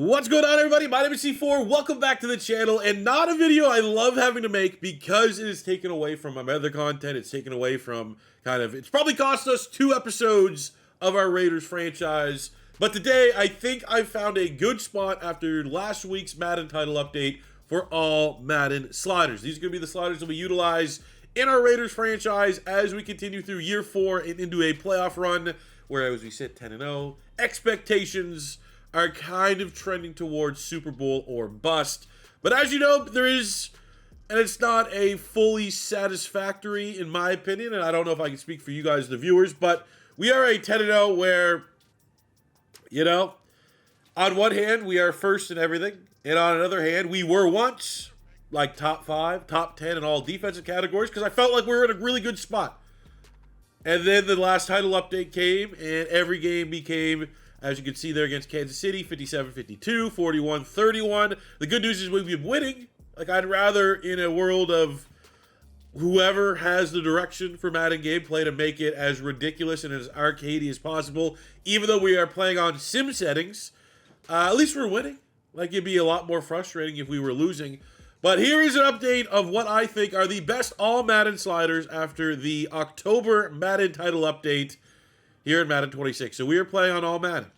What's going on, everybody? My name is C4. Welcome back to the channel, and not a video I love having to make because it is taken away from my other content. It's taken away from it's probably cost us 2 episodes of our Raiders franchise. But today, I think I found a good spot after last week's Madden title update for All-Madden sliders. These are going to be the sliders that we utilize in our Raiders franchise as we continue through year 4 and into a playoff run where, as we sit 10-0, expectations are kind of trending towards Super Bowl or bust. But as you know, there is, and it's not a fully satisfactory, in my opinion, and I don't know if I can speak for you guys, the viewers, but we are a 10-0 where, you know, on one hand, we are first in everything, and on another hand, we were once like top 5, top 10 in all defensive categories because I felt like we were in a really good spot. And then the last title update came, and every game became, as you can see there against Kansas City, 57-52, 41-31. The good news is we've been winning. Like, I'd rather, in a world of whoever has the direction for Madden gameplay, to make it as ridiculous and as arcadey as possible. Even though we are playing on sim settings, at least we're winning. Like, it'd be a lot more frustrating if we were losing. But here is an update of what I think are the best all-Madden sliders after the October Madden title update here in Madden 26. So we are playing on All-Madden.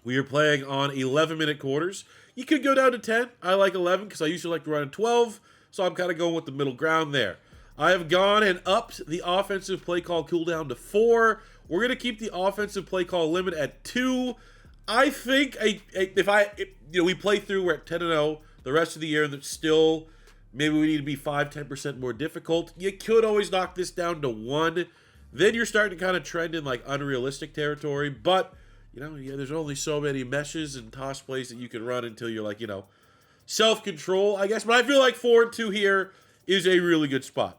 We are playing on 11-minute quarters. You could go down to 10. I like 11 because I used to like to run 12. So I'm kind of going with the middle ground there. I have gone and upped the offensive play call cooldown to 4. We're going to keep the offensive play call limit at 2. I think we play through, we're at 10-0 the rest of the year, and that's still, maybe we need to be 5-10% more difficult. You could always knock this down to 1. Then you're starting to kind of trend in like unrealistic territory. But, there's only so many meshes and toss plays that you can run until you're like, self-control, I guess. But I feel like 4-2 here is a really good spot.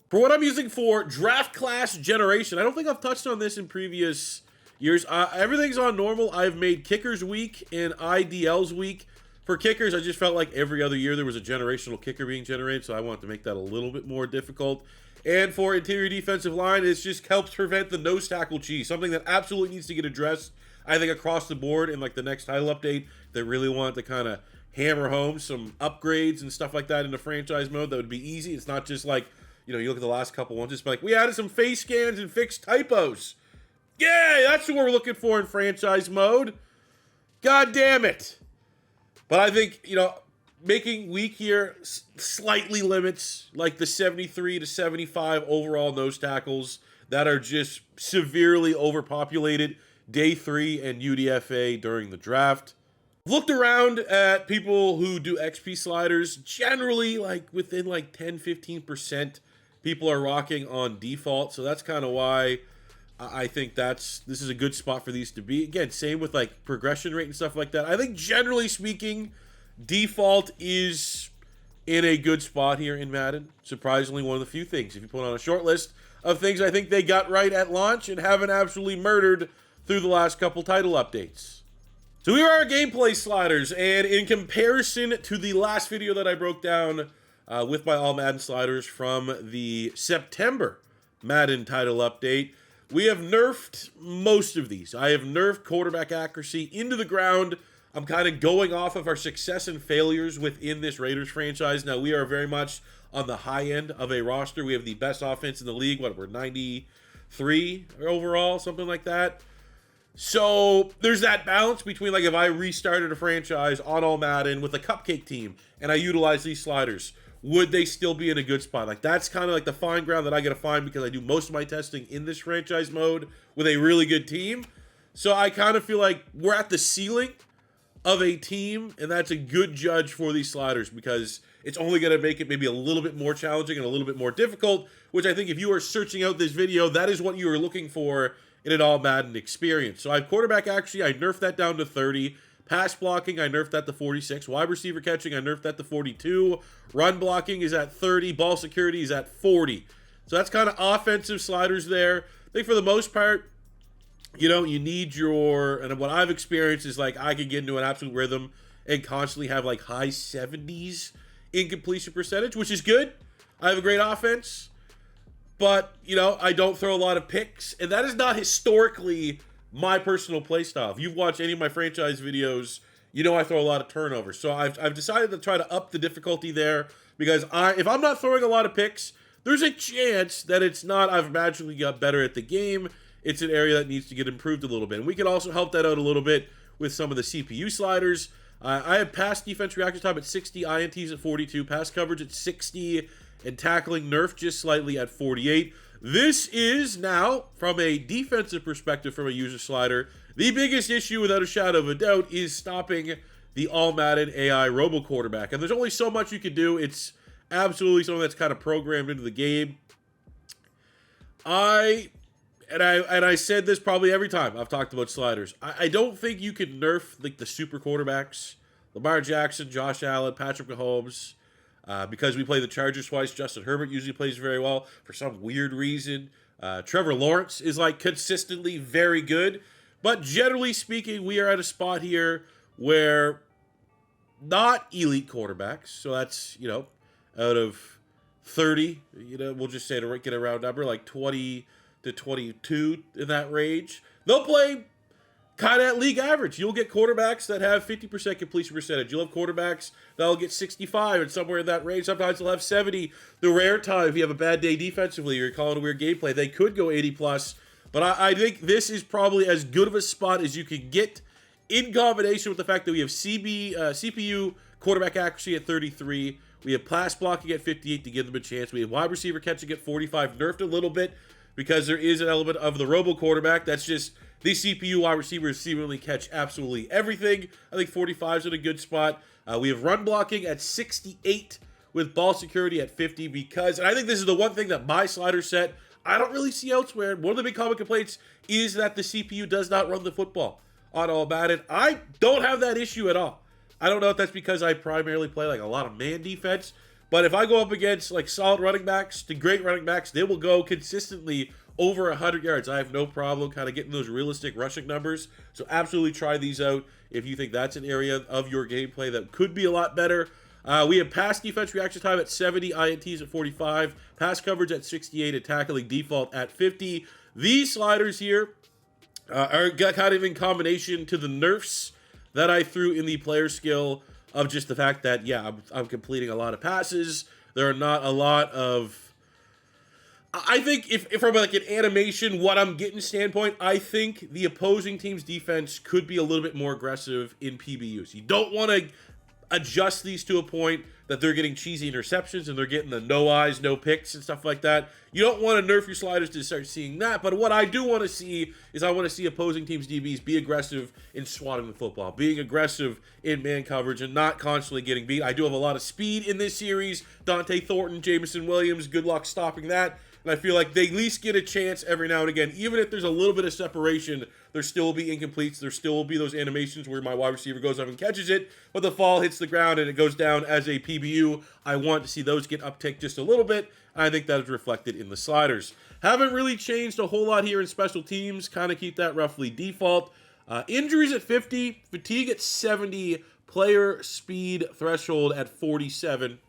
For what I'm using for draft class generation, I don't think I've touched on this in previous years. Everything's on normal. I've made kickers week and IDLs week. For kickers, I just felt like every other year there was a generational kicker being generated, so I wanted to make that a little bit more difficult. And for interior defensive line, it just helps prevent the nose tackle cheese, something that absolutely needs to get addressed, I think, across the board in like the next title update. They really want to kind of hammer home some upgrades and stuff like that into franchise mode that would be easy. It's not just like, you look at the last couple ones, it's like, we added some face scans and fixed typos. Yay, that's what we're looking for in franchise mode. God damn it. But I think, making week here slightly limits like the 73 to 75 overall nose tackles that are just severely overpopulated day 3 and UDFA during the draft. Looked around at people who do XP sliders. Generally, like within like 10-15% people are rocking on default. So that's kind of why I think this is a good spot for these to be. Again, same with like progression rate and stuff like that. I think generally speaking, default is in a good spot here in Madden. Surprisingly, one of the few things, if you put on a short list of things I think they got right at launch and haven't absolutely murdered through the last couple title updates. So here are our gameplay sliders, and in comparison to the last video that I broke down with my All-Madden sliders from the September Madden title update, we have nerfed most of these. I have nerfed quarterback accuracy into the ground. I'm kind of going off of our success and failures within this Raiders franchise. Now, we are very much on the high end of a roster. We have the best offense in the league. We're 93 overall, something like that. So there's that balance between, like, if I restarted a franchise on All-Madden with a cupcake team and I utilize these sliders, would they still be in a good spot? Like, that's kind of like the fine ground that I got to find because I do most of my testing in this franchise mode with a really good team. So I kind of feel like we're at the ceiling of a team, and that's a good judge for these sliders because it's only going to make it maybe a little bit more challenging and a little bit more difficult, which I think if you are searching out this video, that is what you are looking for in an All-Madden experience. So I have quarterback accuracy, I nerfed that down to 30. Pass blocking, I nerfed that to 46. Wide receiver catching, I nerfed that to 42. Run blocking is at 30. Ball security is at 40. So that's kind of offensive sliders there. I think for the most part, you need and what I've experienced is like I could get into an absolute rhythm and constantly have like high 70s incompletion percentage, which is good. I have a great offense, but, I don't throw a lot of picks, and that is not historically my personal play style. If you've watched any of my franchise videos, you know I throw a lot of turnovers. So I've decided to try to up the difficulty there because if I'm not throwing a lot of picks, there's a chance that it's not I've magically got better at the game. It's an area that needs to get improved a little bit. And we can also help that out a little bit with some of the CPU sliders. I have pass defense reaction time at 60, INTs at 42, pass coverage at 60, and tackling nerf just slightly at 48. This is now, from a defensive perspective from a user slider, the biggest issue, without a shadow of a doubt, is stopping the All-Madden AI robo-quarterback. And there's only so much you can do. It's absolutely something that's kind of programmed into the game. I said this probably every time I've talked about sliders. I don't think you can nerf like the super quarterbacks, Lamar Jackson, Josh Allen, Patrick Mahomes, because we play the Chargers twice. Justin Herbert usually plays very well for some weird reason. Trevor Lawrence is like consistently very good, but generally speaking, we are at a spot here where not elite quarterbacks. So that's, you know, out of 30, you know, we'll just say to get a round number, like 20 to 22 in that range. They'll play kind of at league average. You'll get quarterbacks that have 50% completion percentage. You'll have quarterbacks that'll get 65 and somewhere in that range. Sometimes they'll have 70. The rare time, if you have a bad day defensively or you're calling a weird gameplay, they could go 80 plus. But I think this is probably as good of a spot as you can get in combination with the fact that we have CPU quarterback accuracy at 33. We have pass blocking at 58 to give them a chance. We have wide receiver catching at 45, nerfed a little bit because there is an element of the robo quarterback. That's just these CPU wide receivers seemingly catch absolutely everything. I think 45 is in a good spot. We have run blocking at 68 with ball security at 50 because, and I think this is the one thing that my slider set I don't really see elsewhere. One of the big common complaints is that the CPU does not run the football on All-Madden. I don't have that issue at all. I don't know if that's because I primarily play like a lot of man defense, but if I go up against like solid running backs to great running backs, they will go consistently over 100 yards. I have no problem kind of getting those realistic rushing numbers. So absolutely try these out if you think that's an area of your gameplay that could be a lot better. We have pass defense reaction time at 70, INTs at 45, pass coverage at 68, and tackling default at 50. These sliders here are kind of in combination to the nerfs that I threw in the player skill of just the fact that, yeah, I'm completing a lot of passes. There are not a lot of... I think if from like an animation, what I'm getting standpoint, I think the opposing team's defense could be a little bit more aggressive in PBUs. You don't want to adjust these to a point that they're getting cheesy interceptions and they're getting the no eyes, no picks and stuff like that. You don't want to nerf your sliders to start seeing that, but what I do want to see is I want to see opposing teams' DBs be aggressive in swatting the football, being aggressive in man coverage and not constantly getting beat. I do have a lot of speed in this series. Dante Thornton, Jameson Williams, good luck stopping that. And I feel like they at least get a chance every now and again. Even if there's a little bit of separation, there still will be incompletes. There still will be those animations where my wide receiver goes up and catches it, but the fall hits the ground and it goes down as a PBU. I want to see those get uptick just a little bit. I think that is reflected in the sliders. Haven't really changed a whole lot here in special teams. Kind of keep that roughly default. Injuries at 50, fatigue at 70, player speed threshold at 47.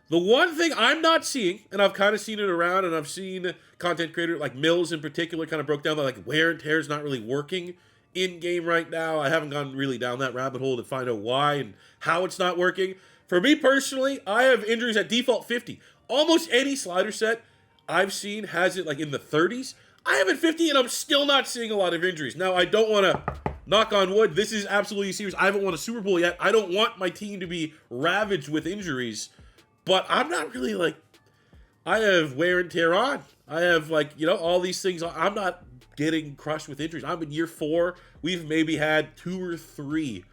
The one thing I'm not seeing, and I've kind of seen it around, and I've seen content creator like Mills in particular kind of broke down that like wear and tear is not really working in game right now. I haven't gone really down that rabbit hole to find out why and how it's not working. For me personally, I have injuries at default 50. Almost any slider set I've seen has it like in the 30s. I have it 50 and I'm still not seeing a lot of injuries. Now, I don't want to knock on wood. This is absolutely serious. I haven't won a Super Bowl yet. I don't want my team to be ravaged with injuries. But I'm not really like, I have wear and tear on. I have like, you know, all these things. I'm not getting crushed with injuries. I'm in year 4. We've maybe had 2 or 3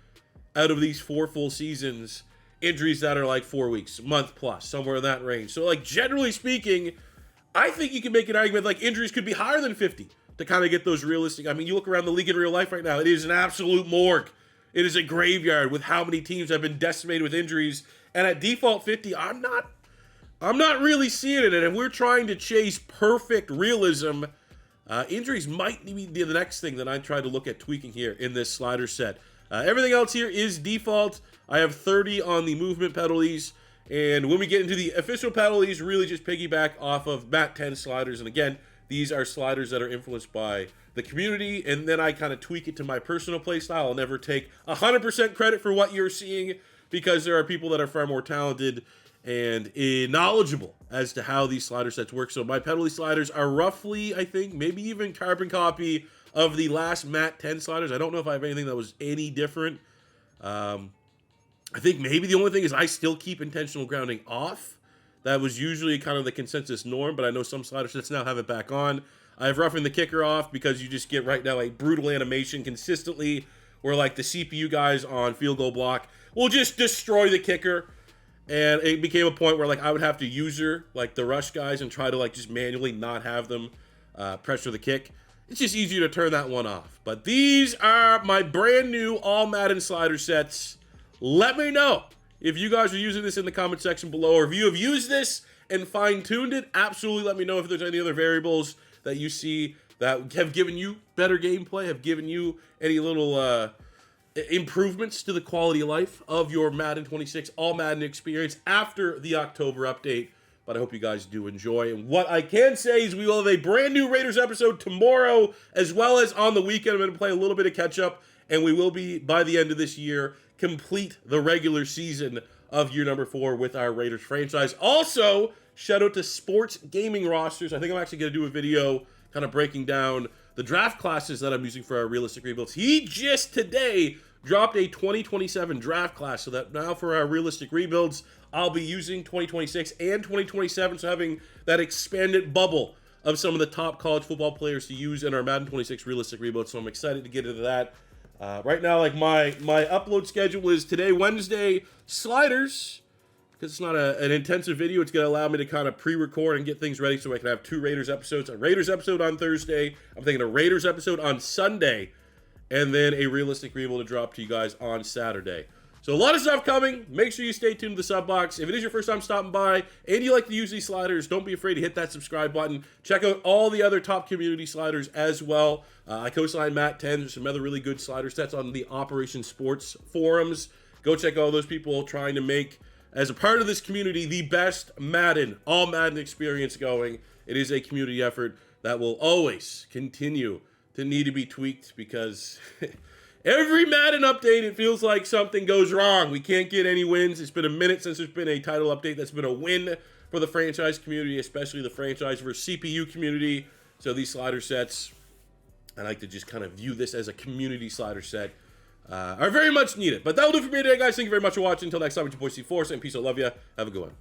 out of these 4 full seasons injuries that are like 4 weeks, month plus, somewhere in that range. So like generally speaking, I think you can make an argument like injuries could be higher than 50 to kind of get those realistic. I mean, you look around the league in real life right now, it is an absolute morgue. It is a graveyard with how many teams have been decimated with injuries. And at default 50, I'm not really seeing it. And if we're trying to chase perfect realism, injuries might be the next thing that I try to look at tweaking here in this slider set. Everything else here is default. I have 30 on the movement penalties. And when we get into the official penalties, really just piggyback off of Mat 10 sliders. And again, these are sliders that are influenced by the community, and then I kind of tweak it to my personal play style. I'll never take 100% credit for what you're seeing, because there are people that are far more talented and knowledgeable as to how these slider sets work. So my penalty sliders are roughly, I think, maybe even carbon copy of the last Mat 10 sliders. I don't know if I have anything that was any different. I think maybe the only thing is I still keep intentional grounding off. That was usually kind of the consensus norm, but I know some slider sets now have it back on. I have roughing the kicker off because you just get right now a brutal animation consistently where like the CPU guys on field goal block will just destroy the kicker. And it became a point where like I would have to user like the rush guys and try to like just manually not have them pressure the kick. It's just easier to turn that one off. But these are my brand new All-Madden slider sets. Let me know if you guys are using this in the comment section below, or if you have used this and fine-tuned it. Absolutely let me know if there's any other variables that you see that have given you better gameplay, have given you any little improvements to the quality of life of your Madden 26 All-Madden experience after the October update. But I hope you guys do enjoy. And what I can say is we will have a brand new Raiders episode tomorrow, as well as on the weekend. I'm going to play a little bit of catch-up, and we will be, by the end of this year, complete the regular season of year number 4 with our Raiders franchise. Also, shout out to Sports Gaming Rosters. I think I'm actually going to do a video kind of breaking down the draft classes that I'm using for our realistic rebuilds. He just today dropped a 2027 draft class, so that now for our realistic rebuilds, I'll be using 2026 and 2027, so having that expanded bubble of some of the top college football players to use in our Madden 26 realistic rebuilds. So I'm excited to get into that. Right now, like my upload schedule is today, Wednesday, sliders, because it's not an intensive video. It's going to allow me to kind of pre-record and get things ready so I can have 2 Raiders episodes. A Raiders episode on Thursday. I'm thinking a Raiders episode on Sunday, and then a realistic rebuild to drop to you guys on Saturday. So a lot of stuff coming. Make sure you stay tuned to the sub box. If it is your first time stopping by and you like to use these sliders, don't be afraid to hit that subscribe button. Check out all the other top community sliders as well. I co-sign Mat 10. There's some other really good slider sets on the Operation Sports forums. Go check out all those people trying to make, as a part of this community, the best Madden, All-Madden experience going. It is a community effort that will always continue to need to be tweaked, because every Madden update, it feels like something goes wrong. We can't get any wins. It's been a minute since there's been a title update that's been a win for the franchise community, especially the franchise versus CPU community. So these slider sets, I like to just kind of view this as a community slider set, are very much needed. But that'll do for me today, guys. Thank you very much for watching. Until next time, it's your boy C4, and peace. I love you. Have a good one.